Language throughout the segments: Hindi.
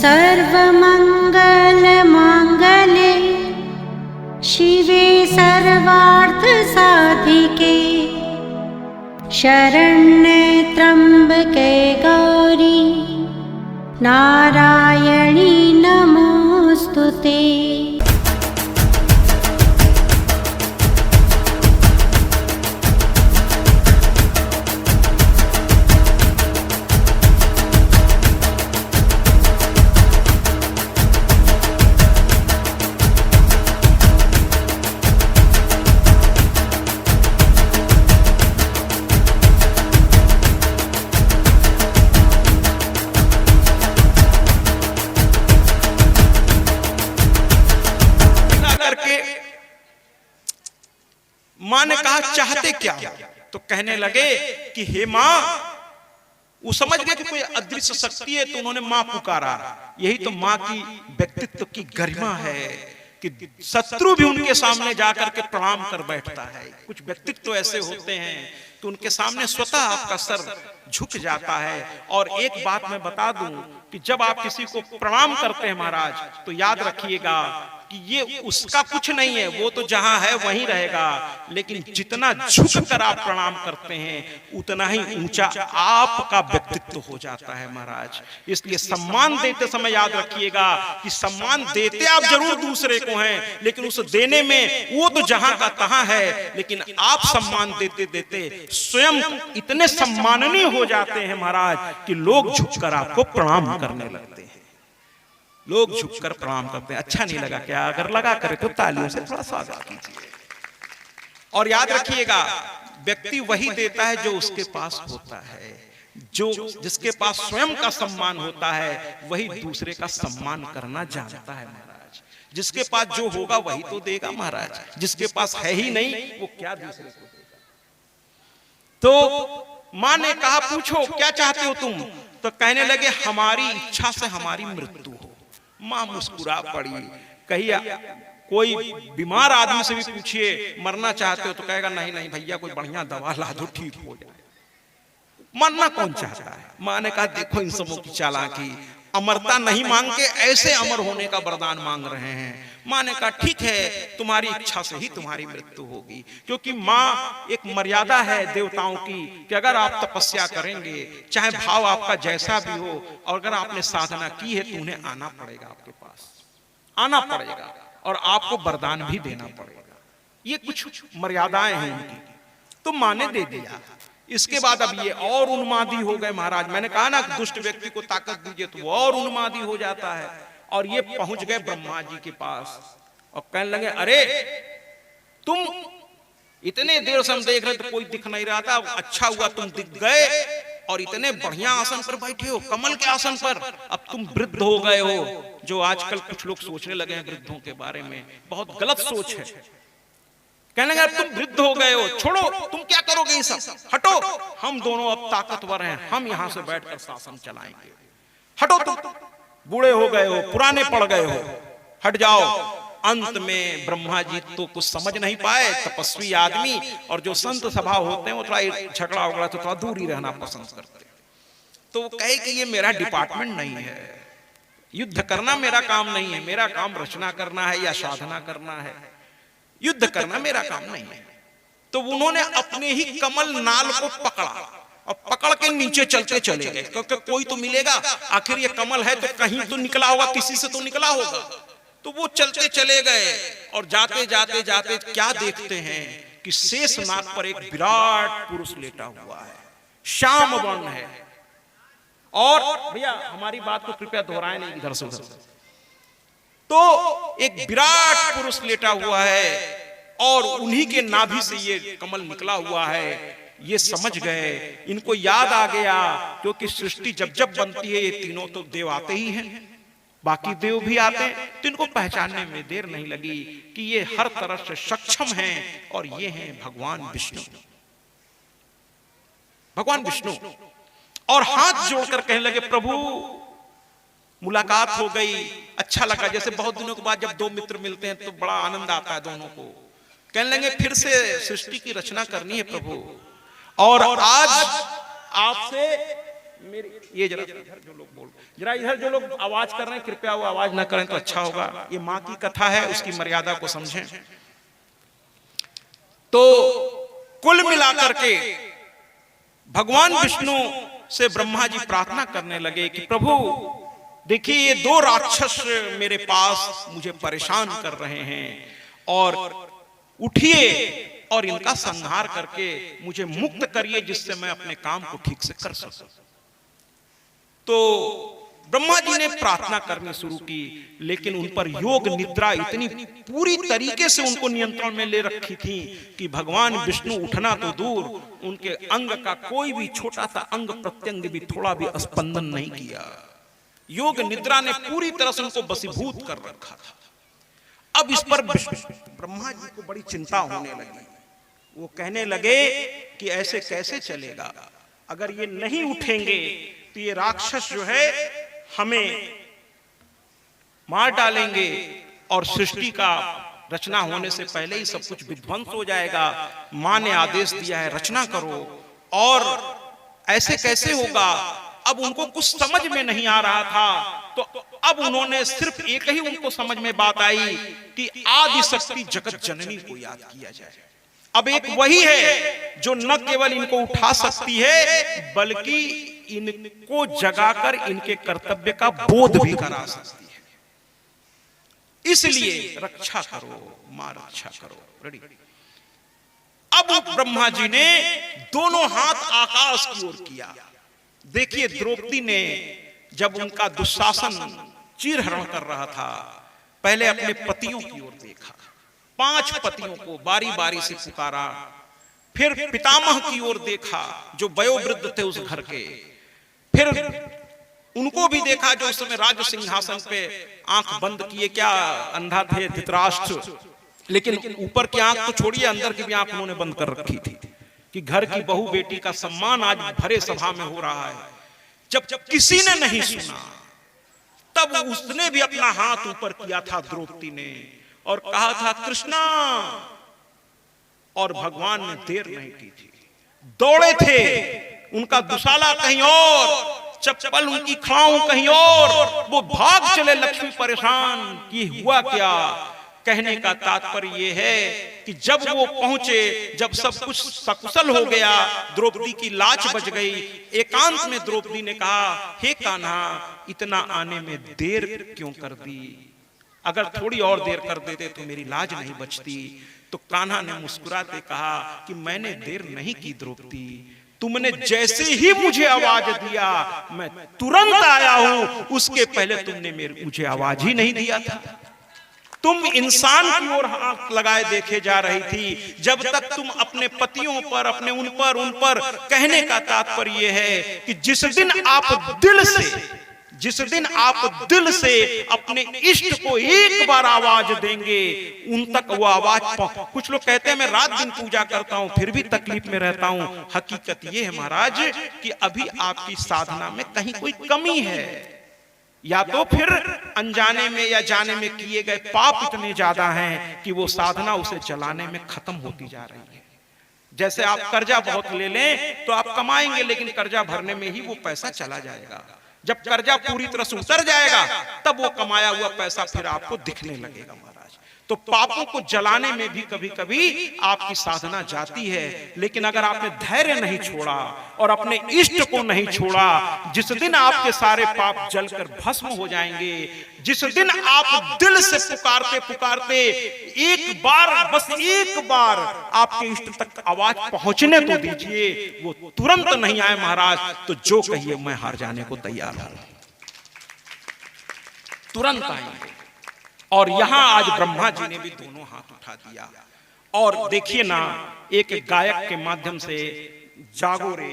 सर्वमङ्गलमाङ्गल्ये शिवे सर्वार्थसाधिके शरण्ये त्र्यम्बके गौरी नारायणी नमोऽस्तुते। मां ने कहा चाहते क्या? तो कहने लगे कि हे मां, वो समझ गए कि कोई अदृश्य शक्ति है, तो उन्होंने मां पुकारा। यही तो मां की व्यक्तित्व की गरिमा है कि शत्रु भी उनके सामने जाकर के प्रणाम कर बैठता है। कुछ व्यक्तित्व ऐसे होते हैं तो उनके सामने स्वतः आपका सर झुक जाता है। और एक बात मैं बता दूं कि जब आप किसी को प्रणाम करते हैं महाराज, तो याद रखिएगा कि ये उसका कुछ नहीं है, वो तो जहां है वहीं रहेगा, लेकिन जितना झुक कर आप प्रणाम करते हैं उतना ही ऊंचा आपका व्यक्तित्व हो जाता है महाराज। इसलिए सम्मान देते समय याद रखिएगा कि सम्मान देते आप जरूर दूसरे को हैं, लेकिन उस देने में वो तो जहां का तहां है, लेकिन आप सम्मान देते देते स्वयं इतने सम्माननीय हो जाते हैं महाराज कि लोग झुककर आपको प्रणाम करने लगते हैं। लोग झुककर प्रणाम करते हैं। अच्छा नहीं लगा क्या? अगर लगा करे तो तालियों से थोड़ा स्वागत कीजिए। और याद रखिएगा, व्यक्ति वही देता है जो उसके पास होता है। जो जिसके पास स्वयं का सम्मान होता है वही दूसरे का सम्मान करना जानता है महाराज। जिसके पास जो होगा वही तो देगा महाराज। जिसके पास है ही नहीं वो क्या दूसरे को देगा? तो मां ने कहा पूछो क्या चाहते हो तुम? तो कहने लगे हमारी इच्छा से हमारी मृत्यु हो। मां मुस्कुरा पड़ी। कहिए कोई बीमार आदमी से भी पूछिए मरना चाहते हो तो कहेगा नहीं नहीं भैया कोई बढ़िया दवा ला दो ठीक हो जाए। मरना कौन चाहता है? मां ने कहा देखो इन सबों की चालाकी, अमरता नहीं मांग के ऐसे अमर होने का वरदान मांग रहे हैं। मां ने कहा ठीक है, तुम्हारी इच्छा से ही तुम्हारी मृत्यु होगी, क्योंकि मां एक मर्यादा है देवताओं की कि अगर आप तपस्या करेंगे, चाहे भाव आपका जैसा भी हो, और अगर आपने साधना की है तो उन्हें आना पड़ेगा, आपके पास आना पड़ेगा और आपको वरदान भी देना पड़ेगा। ये कुछ मर्यादाएं हैं उनकी। तो मां ने दे दिया। इसके बाद अब ये और उन्मादी हो गए महाराज। मैंने कहा ना दुष्ट व्यक्ति को ताकत दीजिए तो वो और उन्मादी हो जाता है। और ये पहुंच गए ब्रह्मा जी के पास और कहने लगे अरे तुम इतने देर से हम देख रहे थे कोई दिख नहीं रहा था, अच्छा हुआ तुम दिख गए और इतने बढ़िया आसन पर बैठे हो, कमल के आसन पर। अब तुम वृद्ध हो गए हो, जो आजकल कुछ लोग सोचने लगे हैं वृद्धों के बारे में, बहुत गलत सोच है। कहने लगे तुम वृद्ध हो गए हो, छोड़ो तुम क्या करोगे ये सब, हटो, हम दोनों अब ताकतवर हैं, हम यहां से बैठकर शासन चलाएंगे। हटो तुम बूढ़े हो गए हो, पुराने पड़ गए हो, हट जाओ। अंत में ब्रह्मा जी तो कुछ समझ नहीं पाए, तपस्वी आदमी और जो संत सभा होते हैं वो थोड़ा झगड़ा वगड़ा तो थोड़ा दूर ही रहना पसंद करते हैं। तो वो कहे कि ये मेरा डिपार्टमेंट नहीं है, युद्ध करना मेरा काम नहीं है, मेरा काम रचना करना है या साधना करना है, युद्ध करना मेरा काम नहीं है। तो उन्होंने अपने ही कमल नाल को पकड़ा और पकड़ के नीचे चलते चले गए, क्योंकि कोई तो मिलेगा, आखिर ये कमल है तो कहीं तो निकला होगा, किसी से तो निकला होगा। तो वो चलते चले गए और जाते जाते जाते क्या देखते हैं कि शेषनाग पर एक विराट पुरुष लेटा हुआ है, श्याम वर्ण है। और भैया हमारी बात को कृपया दोहराएं नहीं इधर से उधर। तो एक विराट पुरुष लेटा हुआ है और उन्हीं के नाभि से ये कमल निकला हुआ है। ये समझ गए, इनको याद आ गया, क्योंकि सृष्टि जब जब बनती है ये तीनों तो देव आते ही हैं, बाकी देव भी आते हैं, तो इनको पहचानने में देर नहीं लगी कि ये हर तरफ से सक्षम हैं और ये हैं भगवान विष्णु। भगवान विष्णु और हाथ जोड़कर कहने लगे प्रभु मुलाकात हो गई, अच्छा लगा। जैसे बहुत दिनों के बाद जब दो मित्र मिलते हैं तो बड़ा आनंद आता है दोनों को। कहने लगे फिर से सृष्टि की रचना करनी है प्रभु, और आज आपसे मेरे ये जरा इधर जो लोग बोल, जरा इधर जो लोग आवाज कर रहे हैं कृपया वो आवाज ना करें तो अच्छा होगा। ये माँ की कथा है, उसकी मर्यादा को समझें। तो कुल मिलाकर के भगवान विष्णु से ब्रह्मा जी प्रार्थना करने लगे कि प्रभु देखिए ये दो राक्षस मेरे पास मुझे परेशान कर रहे हैं, और उठिए और इनका संहार करके मुझे मुक्त करिए जिससे मैं अपने काम को ठीक से कर सकूं। तो ब्रह्मा जी ने प्रार्थना करनी शुरू की, लेकिन उन पर योग निद्रा इतनी पूरी तरीके से उनको नियंत्रण में ले रखी थी कि भगवान विष्णु उठना तो दूर, उनके अंग का कोई भी छोटा सा अंग प्रत्यंग भी थोड़ा भी स्पंदन नहीं किया। योग निद्रा ने पूरी तरह से उनको वशीभूत कर रखा था। अब इस पर ब्रह्मा जी को बड़ी चिंता होने लगी। वो कहने लगे कि ऐसे कैसे चलेगा, अगर ये नहीं उठेंगे तो ये राक्षस जो है हमें मार डालेंगे और सृष्टि का रचना होने से पहले ही सब कुछ विध्वंस हो जाएगा। मां ने आदेश दिया है रचना करो, और ऐसे कैसे होगा। अब उनको कुछ समझ में नहीं आ रहा था, तो अब उन्होंने सिर्फ एक ही उनको समझ में बात आई कि आदि शक्ति जगत जननी को याद किया जाए। अब एक वही है जो न केवल इनको उठा सकती है बल्कि इनको जगाकर इनके कर्तव्य का बोध भी करा सकती है। इसलिए रक्षा करो मां, रक्षा करो। रेडी। अब ब्रह्मा जी ने दोनों हाथ आकाश की ओर किया। देखिए द्रौपदी ने जब उनका दुशासन चीरहरण कर रहा था, पहले अपने पतियों की ओर देखा, 5 पतियों को बारी बारी से पुकारा, फिर पितामह की ओर देखा जो वयोवृद्ध थे उस घर के, फिर उनको भी देखा जो उस समय राज सिंहासन पे आंख बंद किए, क्या अंधा थे धृतराष्ट्र, लेकिन ऊपर की आंख तो छोड़िए अंदर की भी आंख उन्होंने बंद कर रखी थी कि घर की बहू बेटी का सम्मान आज भरे सभा में हो रहा है। जब किसी ने नहीं सुना तब उसने भी अपना हाथ ऊपर किया था द्रौपदी ने और कहा था कृष्णा, और भगवान ने देर नहीं की थी, दौड़े थे, उनका दुशाला कहीं और, चप्पल उनकी खाऊं कहीं और, वो भाग चले लक्ष्मी परेशान कि हुआ क्या। कहने का तात्पर्य ये है कि जब वो पहुंचे, जब सब कुछ सकुशल हो गया, द्रौपदी की लाज बच गई, एकांत में द्रौपदी ने कहा हे कान्हा इतना आने में देर क्यों कर दी, अगर थोड़ी और देर कर देते तो मेरी लाज नहीं बचती। तो कान्हा ने मुस्कुराते कहा कि मैंने देर नहीं की द्रौपदी, तुमने जैसे ही मुझे आवाज दिया मैं तुरंत आया हूं, उसके पहले तुमने मुझे आवाज ही नहीं दिया था। तुम इंसान की ओर हाथ लगाए देखे जा रही थी, जब तक तुम अपने पतियों पर, अपने उन पर कहने का तात्पर्य यह है कि जिस दिन आप दिल से अपने इष्ट को एक बार आवाज देंगे, उन तक वो आवाज कुछ लोग कहते हैं मैं रात दिन पूजा करता हूं फिर भी तकलीफ में रहता हूं। हकीकत ये है महाराज कि अभी आपकी साधना में कहीं कोई कमी है, या तो फिर अनजाने में या जाने में किए गए पाप इतने ज्यादा हैं कि वो साधना उसे चलाने में खत्म होती जा रही है। जैसे आप कर्जा बहुत ले लें तो आप कमाएंगे, लेकिन कर्जा भरने में ही वो पैसा चला जाएगा। जब कर्जा पूरी तरह से उतर जाएगा तब वो कमाया हुआ पैसा फिर आपको दिखने लगेगा महाराज। तो पापों को जलाने में भी कभी कभी आपकी साधना जाती है, लेकिन अगर आपने धैर्य नहीं छोड़ा और अपने इष्ट को नहीं छोड़ा, जिस दिन आपके सारे पाप जलकर भस्म हो जाएंगे, जिस दिन आप दिल से पुकारते पुकारते एक बार, बस एक बार आपके इष्ट तक आवाज पहुंचने तो दीजिए, वो तुरंत नहीं आए महाराज तो जो कहिए मैं हार जाने को तैयार हूं, तुरंत आएंगे। और यहां आज ब्रह्मा जी ने भी दोनों हाथ उठा दिया और देखिए ना, एक गायक के माध्यम से जागो रे,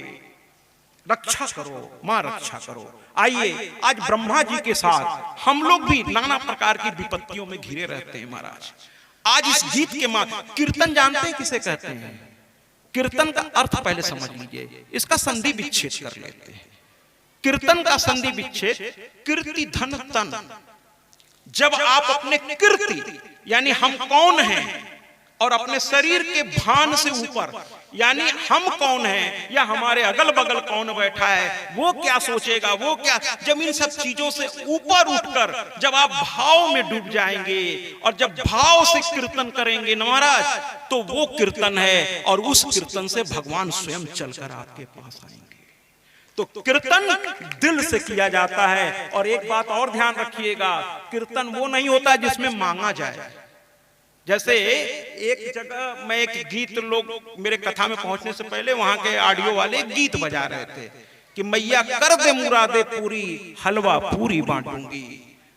रक्षा करो मां, रक्षा करो। आइए आज ब्रह्मा जी के साथ हम लोग भी नाना प्रकार की विपत्तियों में घिरे रहते हैं महाराज। आज इस गीत के माध्यम, कीर्तन जानते हैं किसे कहते हैं? कीर्तन का अर्थ पहले समझ लीजिए, इसका संधि विच्छेद कर लेते हैं। कीर्तन का संधि विच्छेद, कीर्ति धन तन। जब आप अपने कीर्ति यानी हम कौन हैं और अपने शरीर के भान से ऊपर, यानी हम कौन हैं या हमारे अगल बगल कौन बैठा है, वो क्या सोचेगा, वो क्या। जब इन सब चीजों से ऊपर उठकर जब आप भाव में डूब जाएंगे और जब भाव से कीर्तन करेंगे न महाराज, तो वो कीर्तन है और उस कीर्तन से भगवान स्वयं चलकर आपके पास आएंगे। तो कीर्तन दिल से किया जाता है। और एक बात और ध्यान रखिएगा, कीर्तन वो नहीं होता जिसमें मांगा जाए। जैसे एक जगह मैं एक गीत, लोग मेरे कथा में पहुंचने से पहले वहां के ऑडियो वाले गीत बजा रहे थे कि मैया कर दे मुरादे पूरी, हलवा पूरी बांटूंगी।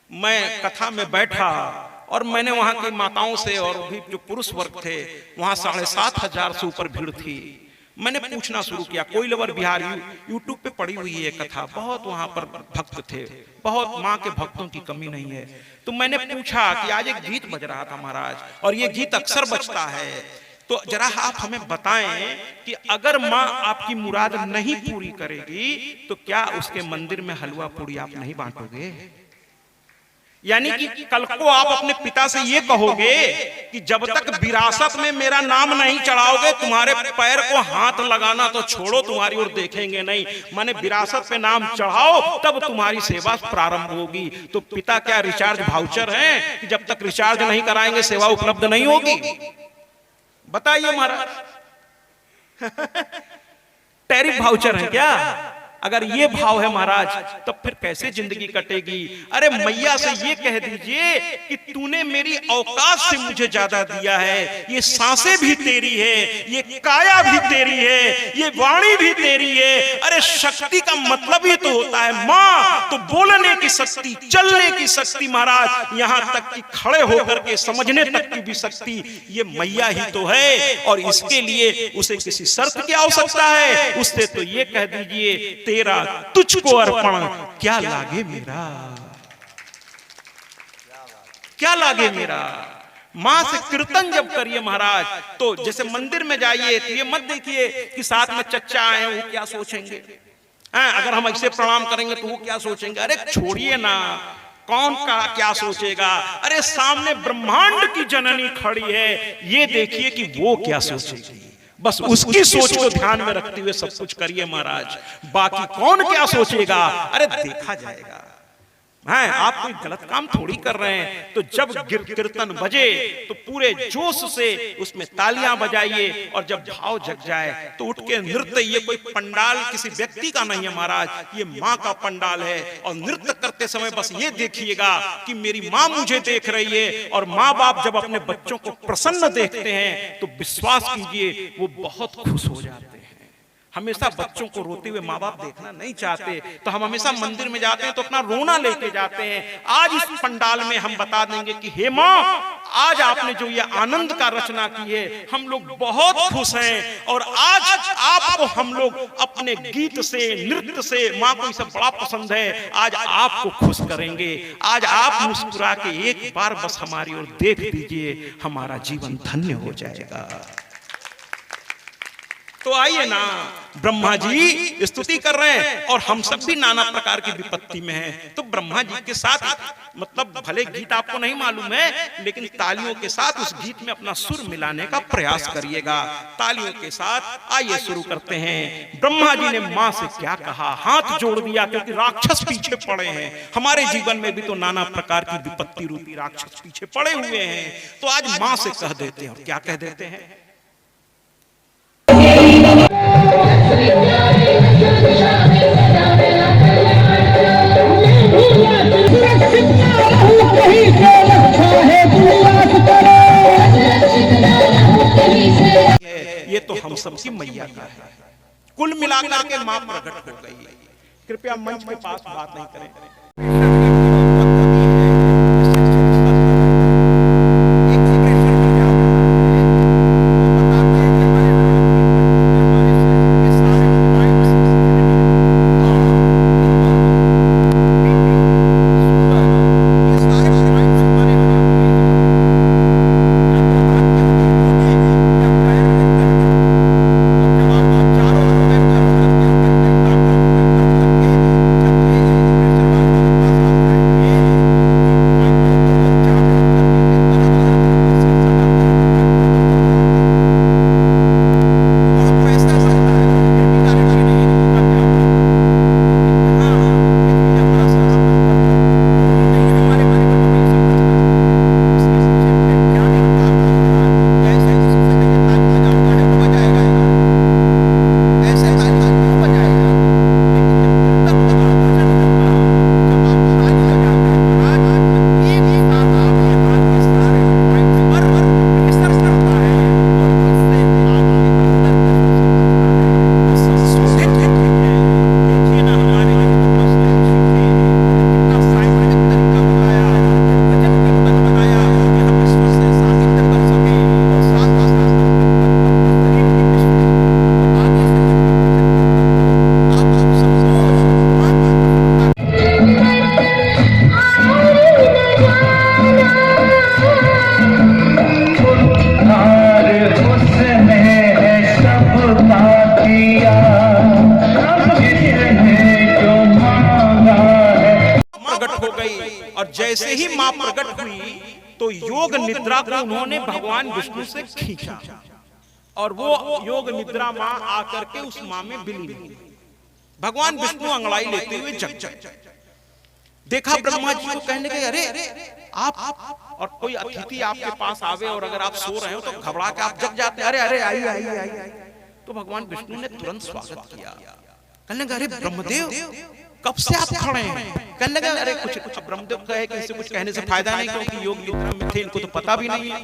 मैं कथा में बैठा और मैंने वहां की माताओं से, और भी जो पुरुष वर्ग थे वहां 7,500 से ऊपर भीड़ थी, मैंने पूछना शुरू किया। कोइलवर बिहार यूट्यूब पे पड़ी हुई है कथा, बहुत वहां पर भक्त थे, बहुत माँ के भक्तों की कमी नहीं है। तो मैंने पूछा कि आज एक गीत बज रहा था महाराज, और ये गीत अक्सर बजता है, तो जरा आप हमें बताएं कि अगर माँ आपकी मुराद नहीं पूरी करेगी तो क्या उसके मंदिर में हलवा पूरी आप नहीं बांटोगे? यानी कि कल को आप अपने पिता से ये कहोगे कि जब तक विरासत में मेरा नाम नहीं चढ़ाओगे, तुम्हारे पैर को हाथ लगाना तो छोड़ो, तुम्हारी ओर देखेंगे नहीं। माने विरासत पे नाम चढ़ाओ तब तुम्हारी सेवा प्रारंभ होगी। तो पिता क्या रिचार्ज वाउचर हैं कि जब तक रिचार्ज नहीं कराएंगे सेवा उपलब्ध नहीं होगी? बताइए महाराज। टैरिफ वाउचर है क्या? अगर ये भाव है महाराज, तब फिर कैसे जिंदगी कटेगी? अरे मैया से ये कह दीजिए कि तूने मेरी औकात से मुझे ज्यादा दिया है, ये सांसें भी तेरी है, ये काया भी तेरी है, ये वाणी भी तेरी है। अरे शक्ति का मतलब ही तो होता है माँ, तो बोलने की शक्ति, चलने की शक्ति महाराज, यहाँ तक कि खड़े होकर के समझने तक की भी शक्ति ये मैया ही तो है। और इसके लिए उसे किसी शर्त की आवश्यकता है? उससे तो ये कह दीजिए तेरा तुझको अर्पण, क्या लागे मेरा, क्या लागे मेरा। मां से कीर्तन जब करिए महाराज, तो जैसे मंदिर में जाइए तो ये मत देखिए कि साथ में चच्चा आए वो क्या सोचेंगे, अगर हम ऐसे प्रणाम करेंगे तो वो क्या सोचेंगे। अरे छोड़िए ना, कौन का क्या सोचेगा। अरे सामने ब्रह्मांड की जननी खड़ी है, ये देखिए कि वो क्या सोचेगी। बस उसकी सोच को ध्यान में रखते हुए सब कुछ करिए महाराज, बाकी कौन क्या सोचेगा अरे देखा जाएगा। हैं, आप कोई गलत काम थोड़ी कर रहे हैं। तो जब कीर्तन बजे तो पूरे जोश से उसमें तालियां बजाइए, और जब भाव जग जाए तो उठ के नृत्य। ये कोई पंडाल किसी व्यक्ति का नहीं है महाराज, ये माँ का पंडाल है। और नृत्य करते समय बस ये देखिएगा कि मेरी माँ मुझे देख रही है। और माँ बाप जब अपने बच्चों को प्रसन्न देखते हैं तो विश्वास कीजिए वो बहुत खुश हो जाते हैं। हमेशा बच्चों को रोते हुए माँ बाप देखना नहीं चाहते, तो हम हमेशा मंदिर में जाते हैं तो अपना रोना लेके जाते हैं। आज इस पंडाल में हम बता देंगे कि हे माँ, आज आपने जो ये आनंद का रचना की है, हम लोग बहुत खुश हैं। और आज आपको हम लोग अपने गीत से, नृत्य से, माँ को ये सब बड़ा पसंद है, आज आपको खुश करेंगे। आज आप मुस्कुरा के एक बार बस हमारी ओर देख दीजिए, हमारा जीवन धन्य हो जाएगा। तो आइए ना, ब्रह्मा जी स्तुति कर रहे हैं और हम सब भी नाना प्रकार की विपत्ति में हैं। तो ब्रह्मा जी के साथ, मतलब भले गीत आपको नहीं मालूम है, लेकिन तालियों के साथ उस गीत में अपना सुर मिलाने का प्रयास करिएगा। तालियों के साथ आइए शुरू करते हैं। ब्रह्मा जी ने माँ से क्या कहा, हाथ जोड़ दिया, क्योंकि राक्षस पीछे पड़े हैं। हमारे जीवन में भी तो नाना प्रकार की विपत्ति रूपी राक्षस पीछे पड़े हुए हैं। तो आज माँ से कह देते हैं, और क्या कह देते हैं। ये तो हम सबकी मैया का है। कुल मिलाकर के मां प्रकट हो गई। कृपया मंच के पास बात नहीं करें। जैसे ही मां प्रकट हुई तो योग निद्रा को उन्होंने भगवान विष्णु से खींचा और वो योग निद्रा मां आकर के उस मां में विलीन हुई। भगवान विष्णु अंगड़ाई लेते हुए जग देखा ब्रह्मा जी को, कहने के अरे आप और कोई अतिथि आपके पास आवे और अगर आप सो रहे हो तो घबरा के आप जग जाते, अरे अरे आइए आइए आइए। तो भगवान विष्णु ने तुरंत स्वागत किया। कहने लगे अरे ब्रह्मदेव कब से आप खड़े हैं? कहने लगे अरे कुछ ब्रह्मदेव कहे कि इसे कुछ कहने से फायदा नहीं, क्योंकि योग निद्रा में थे, इनको तो पता भी नहीं है।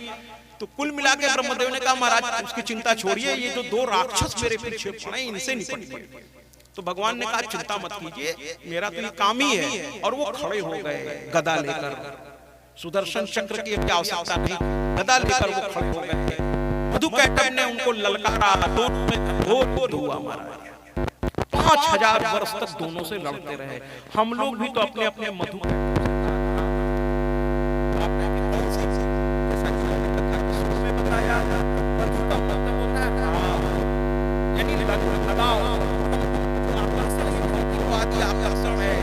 तो कुल मिला के ब्रह्मदेव ने कहा महाराज उसकी चिंता छोड़िए, ये जो दो राक्षस मेरे पीछे पड़े इनसे निपटिए। तो भगवान ने कहा चिंता मत कीजिए, मेरा तो ये काम ही है। और वो खड़े हो गए गदा लेकर, सुदर्शन चक्र की आवश्यकता नहीं, गदा लेकर वो खड़े हो गए। मधुकैटभ ने उनको ललकारा, दोनों में घोर हुआ महाराज। 5000 वर्ष तक दोनों से लड़ते रहे। हम लोग भी तो अपने अपने मधु बताया मधु का मतलब होता है यानी लगाओ आकर्षण है,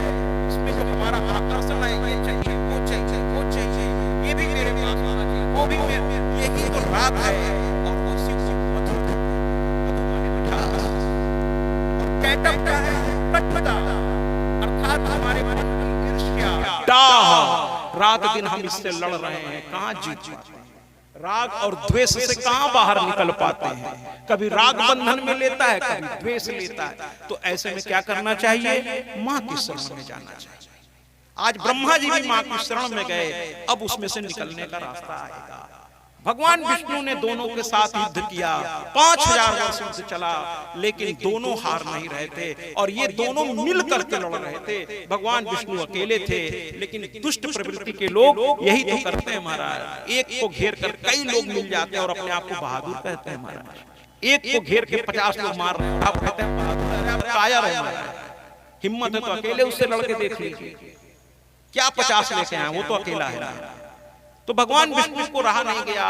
इसमें जो हमारा आकर्षण है ये चाहिए वो चाहिए वो चाहिए, ये भी मेरे पास आना चाहिए, वो भी मेरे, यही तो राग है। और वो मधु माने मिठास, और कैटभ क्या है? कटुता, अर्थात हमारे मन की ईर्ष्या, डाह। रात दिन हम इससे लड़ रहे हैं, कहां जीत पाते हैं? राग और द्वेष से कहां बाहर निकल पाते हैं? कभी राग बंधन में लेता है, कभी द्वेष लेता है। तो ऐसे में क्या करना चाहिए? मां की शरण में जाना चाहिए। आज ब्रह्मा जी भी मां की शरण में गए, अब उसमें से निकलने का रास्ता आएगा। भगवान विष्णु ने दोनों के साथ युद्ध किया, 5000 वर्ष युद्ध चला, लेकिन दोनों हार नहीं रहे थे और ये दोनों मिल करके लड़ रहे थे। भगवान विष्णु अकेले थे, लेकिन दुष्ट प्रवृत्ति के लोग यही तो करते हैं महाराज। एक को घेर कर कई लोग मिल जाते हैं और अपने आप को बहादुर कहते हैं महाराज। एक को घेर के 50 लोग मार रहे हैं, आप कहते हैं बहादुर, आप कायर हैं महाराज। हिम्मत है तो अकेले उससे लड़के देख लीजिए, क्या 50 लेके आए, वो तो अकेला है। तो भगवान विष्णु को रहा नहीं गया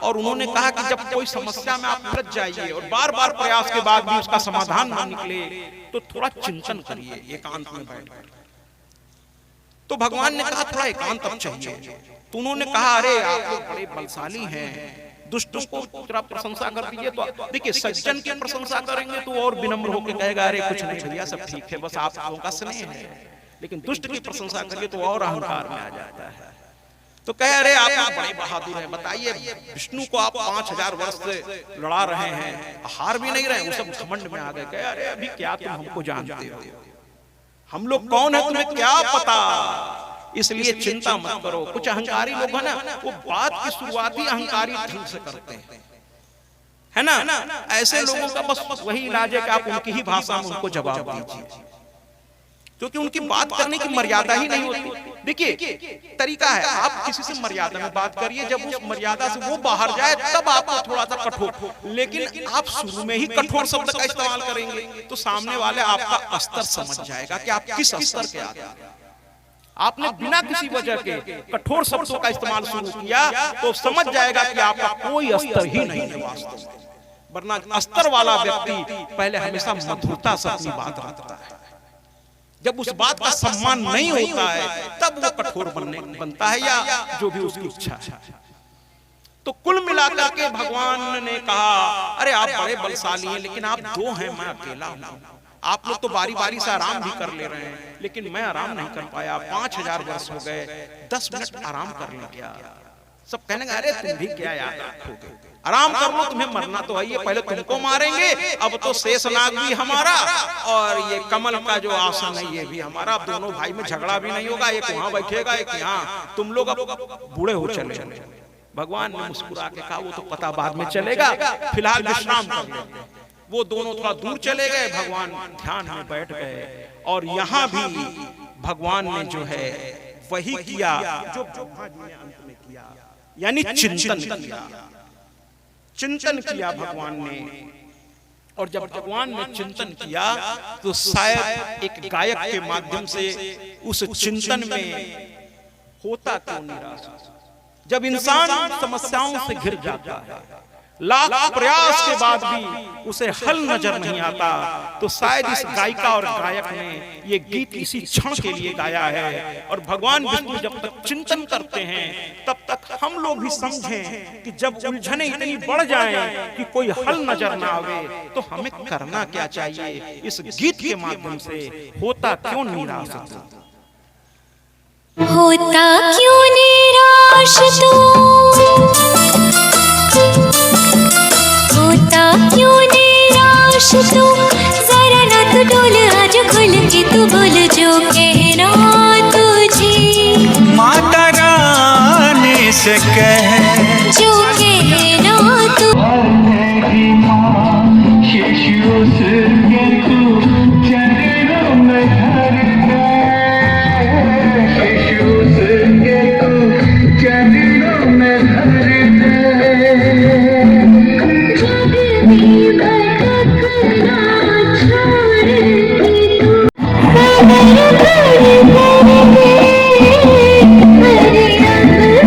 और उन्होंने कहा कि जब कोई समस्या में आप उलझ जाइए और बार बार प्रयास के बाद भी उसका समाधान ना निकले तो थोड़ा चिंतन करिए एकांत में बैठकर। तो भगवान ने कहा थोड़ा एकांत अब चाहिए। तो उन्होंने कहा अरे आप लोग बड़े बलशाली हैं, दुष्टों को थोड़ा प्रशंसा कर दीजिए। तो देखिए सज्जन की प्रशंसा करेंगे तो और विनम्र होकर कहेगा अरे कुछ नहीं भैया सब ठीक है, बस आप लोगों का स्नेह है। लेकिन दुष्ट की प्रशंसा करिए तो और अहंकार में आ जाता है। तो कहे अरे आप बड़े बहादुर हैं, बताइए विष्णु को आप 5000 वर्ष से लड़ा रहे हैं, हार भी नहीं रहे। वो सब घमंड में आ गए, कहे अरे अभी क्या तुम हमको जानते हो, हम लोग कौन है तुम्हें क्या पता, इसलिए चिंता मत करो। कुछ अहंकारी लोग है ना, वो बात की शुरुआत ही अहंकारी ढंग से करते हैं, है ना। ऐसे लोगों का बस वही इलाज है कि आप उनकी ही भाषा में उनको जवाब दीजिए, क्योंकि उनकी बात करने की मर्यादा ही नहीं होती। देखिए तरीका है, आप किसी से मर्यादा में बात करिए, जब उस मर्यादा से वो बाहर जाए तब आपको थोड़ा सा कठोर, लेकिन आप शुरू में ही कठोर शब्द का इस्तेमाल करेंगे तो सामने वाले आपका स्तर समझ जाएगा कि आप किस स्तर के आदमी हैं। आपने बिना किसी वजह के कठोर शब्दों का इस्तेमाल शुरू किया तो समझ जाएगा कि आपका कोई स्तर ही नहीं है वास्तव में। वरना स्तर वाला व्यक्ति पहले हमेशा मधुरता से अपनी बात रखता है, जब उस बात का सम्मान नहीं होता है तब वो कठोर बनता है या जो भी उसकी इच्छा है। तो कुल मिलाकर के भगवान ने कहा अरे आप बड़े बलशाली हैं, लेकिन आप दो हैं, मैं अकेला हूं। आप लोग तो बारी बारी से आराम भी कर ले रहे हैं, लेकिन मैं आराम नहीं कर पाया। 5000 वर्ष हो गए, 10 मिनट आराम कर ले क्या? सब कहने अरे तुम भी क्या याद रखोगे, आराम कर लो, तुम्हें मरना तो है, पहले तुमको मारेंगे, अब तो शेषनाग भी हमारा और ये कमल का जो आसन है ये भी हमारा। अब दोनों भाई में झगड़ा भी नहीं होगा, एक वहां बैठेगा एक यहाँ, तुम लोग अब बूढ़े हो चले। भगवान ने मुस्कुरा के कहा वो तो पता बाद में चलेगा, फिलहाल विश्राम कर लेंगे। वो दोनों थोड़ा दूर चले गए, भगवान ध्यान में बैठ गए। और यहाँ भी भगवान ने जो है वही किया जो ब्रह्मा जी ने अंत में किया, यानी चिंतन किया। चिंतन किया भगवान ने, और जब भगवान ने चिंतन किया तो शायद एक गायक के माध्यम से उस चिंतन में होता क्यों निराश। जब इंसान समस्याओं से घिर जाता है, लाख प्रयास के बाद भी उसे हल नजर नहीं आता, तो शायद इस गायिका और गायक ने ये गीत इसी क्षण के लिए गाया है। और भगवान विष्णु जब तक चिंतन करते हैं तब तक हम लोग भी समझें कि जब उलझने इतनी बढ़ जाएं कि कोई हल नजर ना आवे तो हमें करना क्या चाहिए। इस गीत के माध्यम से होता क्यों निराश होता क्यों निराश तू, होता क्यों निराश तू, जरा ना तू डोल आज खुल के तू बोल जो कहना तुझे। माता रानी से कह जो कहना तू, शिशु से तू चरणों में धर दे, शिशु से तू चरणों में धर दे। जग में भटकना छोड़ के तू खबर कर दे, मेरे रब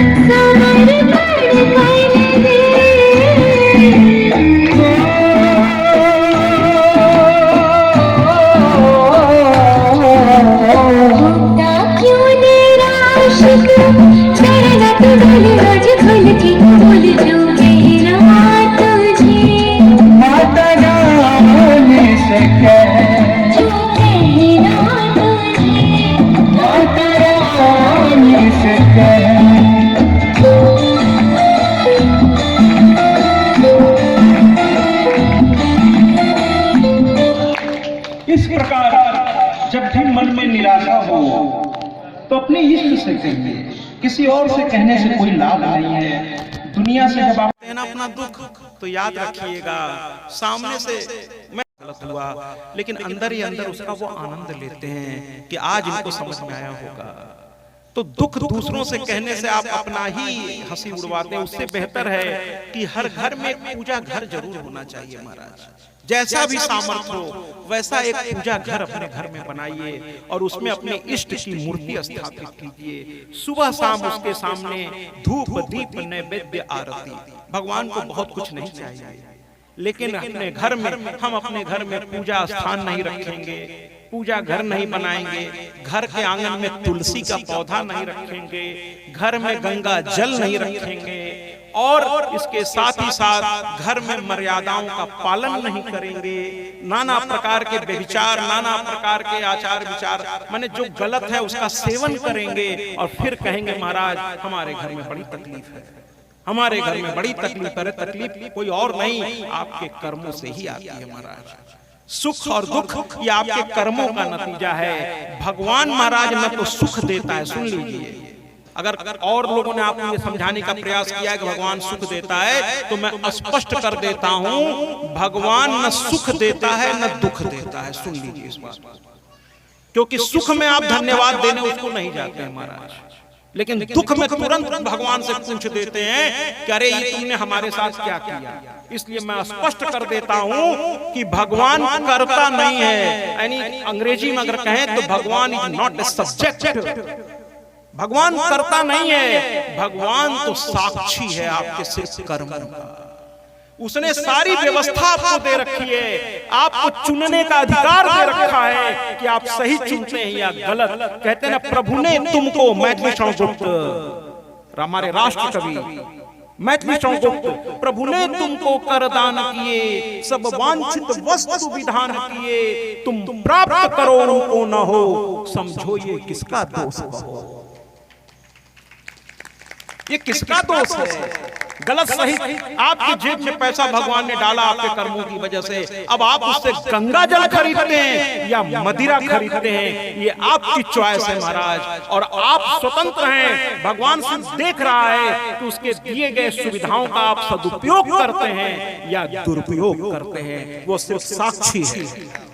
समर कर दे। होता क्यों निराश तू, जरा ना तू डोल आज खुल के बोल जो कहना तुझे। माता रानी से कह जो कहना तुझे, माता रानी से कह। इस प्रकार जब भी मन में निराशा हो तो अपने इष्ट से कहिए, किसी और से कहने से कोई लाभ नहीं है। दुनिया से जब आप देना अपना दुख तो याद रखिएगा, सामने से मैं गलत हुआ लेकिन अंदर ही अंदर उसका वो आनंद लेते हैं कि आज इनको समझ में आया होगा। तो दुख दूसरों से कहने से आप अपना ही हंसी उड़वाते हैं। उससे बेहतर है कि हर घर में एक पूजा घर जरूर होना चाहिए महाराज। जैसा भी सामर्थ्य हो वैसा एक पूजा घर अपने घर में बनाइए और उसमें अपने इष्ट की मूर्ति स्थापित कीजिए। सुबह शाम उसके सामने धूप दीप नैवेद्य आरती। भगवान को बहुत कुछ नहीं चाहिए, लेकिन अपने घर में हम अपने घर में पूजा स्थान नहीं रखेंगे, पूजा घर नहीं बनाएंगे, घर के आंगन में तुलसी का पौधा नहीं रखेंगे, घर में गंगा जल नहीं रखेंगे और इसके साथ ही साथ घर में मर्यादाओं का पालन नहीं करेंगे, नाना प्रकार के व्यभिचार, नाना प्रकार के आचार विचार माने जो गलत है उसका सेवन करेंगे और फिर कहेंगे महाराज हमारे घर में बड़ी तकलीफ है, हमारे घर में बड़ी तकलीफ है। तकलीफ कोई और नहीं, आपके कर्मों से ही आती है महाराज। सुख और दुख ये आपके कर्मों का नतीजा है। भगवान महाराज न तो सुख देता है, सुन लीजिए, अगर और लोगों ने आपको ये समझाने का प्रयास किया है कि भगवान सुख देता है तो मैं स्पष्ट कर देता हूं, भगवान न सुख देता है न दुख देता है। सुन लीजिए इस बात को, क्योंकि सुख में आप धन्यवाद देने उसको नहीं जाते हैं महाराज, लेकिन दुख में तुरंत भगवान से पूछ देते हैं कि अरे ये तुमने हमारे साथ क्या किया। इसलिए मैं स्पष्ट कर देता हूं कि भगवान करता नहीं है, यानी अंग्रेजी में अगर कहें तो भगवान इज नॉट ए सब्जेक्ट। भगवान करता नहीं है, भगवान तो साक्षी है आपके सिर्फ कर्मों का। उसने सारी व्यवस्था आपको दे रखी है, आपको चुनने का अधिकार दे रखा है कि आप सही चुनते हैं या गलत। कहते हैं ना प्रभु ने तुमको, मैथिली गुप्त हमारे राष्ट्र कवि मैथिली गुप्त, प्रभु ने तुमको कर दान किए, सब वांछित वस्तु विधान किए, तुम प्राप्त करो उनको न हो, समझो ये किसका दोष हो। ये किसका दोष है? गलत सही, आपकी जेब में पैसा भगवान ने डाला आपके कर्मों की वजह से, अब आप उससे गंगा जल खरीदते हैं या मदिरा खरीदते हैं, ये आपकी चॉइस है महाराज। और आप स्वतंत्र हैं, भगवान सिर्फ देख रहा है कि उसके दिए गए सुविधाओं का आप सदुपयोग करते हैं या दुरुपयोग करते हैं, वो सिर्फ साक्षी है।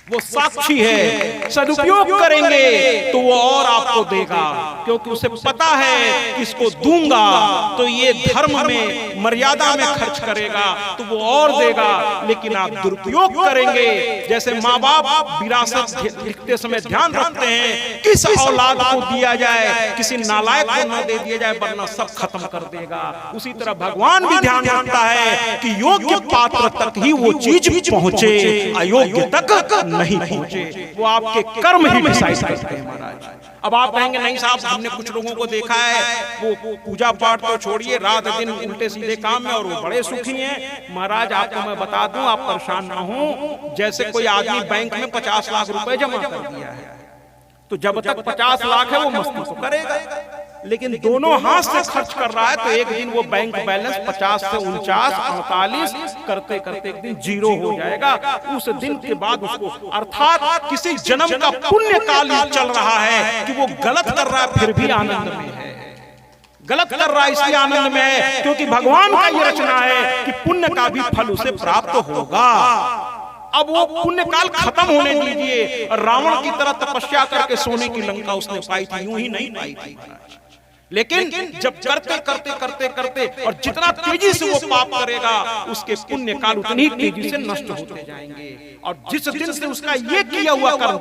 वो साक्षी है। सदुपयोग करेंगे तो वो और आपको देगा, क्योंकि उसे पता है कि इसको दूंगा तो ये धर्म में मर्यादा में खर्च करेगा तो वो और देगा। लेकिन आप दुरुपयोग करेंगे, जैसे माँ बाप विरासत लिखते समय ध्यान रखते हैं किस औलाद को दिया जाए, किसी नालायक को न दे दिया जाए वरना सब खत्म कर देगा। उसी तरह भगवान भी ध्यान रखता है कि योग्य पात्र तक ही वो चीज पहुंचे, अयोग्य तक नहीं पहुंचे। वो आपके कर्म ही डिसाइड करते हैं महाराज। अब आप कहेंगे नहीं साहब, हमने कुछ लोगों को देखा है वो पूजा पाठ तो छोड़िए, रात दिन उल्टे सीधे काम में और वो बड़े सुखी हैं। महाराज आपको मैं बता दूं, आप परेशान ना हो। जैसे कोई आदमी बैंक में 50 लाख रुपए जमा कर दिया है, तो जब तक 50 लाख है वो मस्ती तो करेगा, लेकिन दोनों हाथ से खर्च कर रहा है तो एक दिन वो बैंक बैलेंस 50 से 49, 48 करते करते एक दिन जीरो हो जाएगा। उस दिन के बाद उसको, अर्थात किसी जन्म का पुण्य काल चल रहा है कि वो गलत कर रहा है फिर भी आनंद में है, गलत कर रहा है इसलिए आनंद में है, क्योंकि भगवान का ये रचना है कि पुण्य का भी फल उसे प्राप्त होगा। अब वो पुण्य काल खत्म होने दीजिए। रावण की तरह तपस्या करके सोने की लंका उसने पाई थी, यूं ही नहीं पाई थी महाराज। लेकिन जब करते करते करते करते और जितना तेजी से वो पाप करेगा उसके पुण्य काल उतनी तेजी से नष्ट होते जाएंगे। और जिस दिन से उसका ये किया हुआ कर्म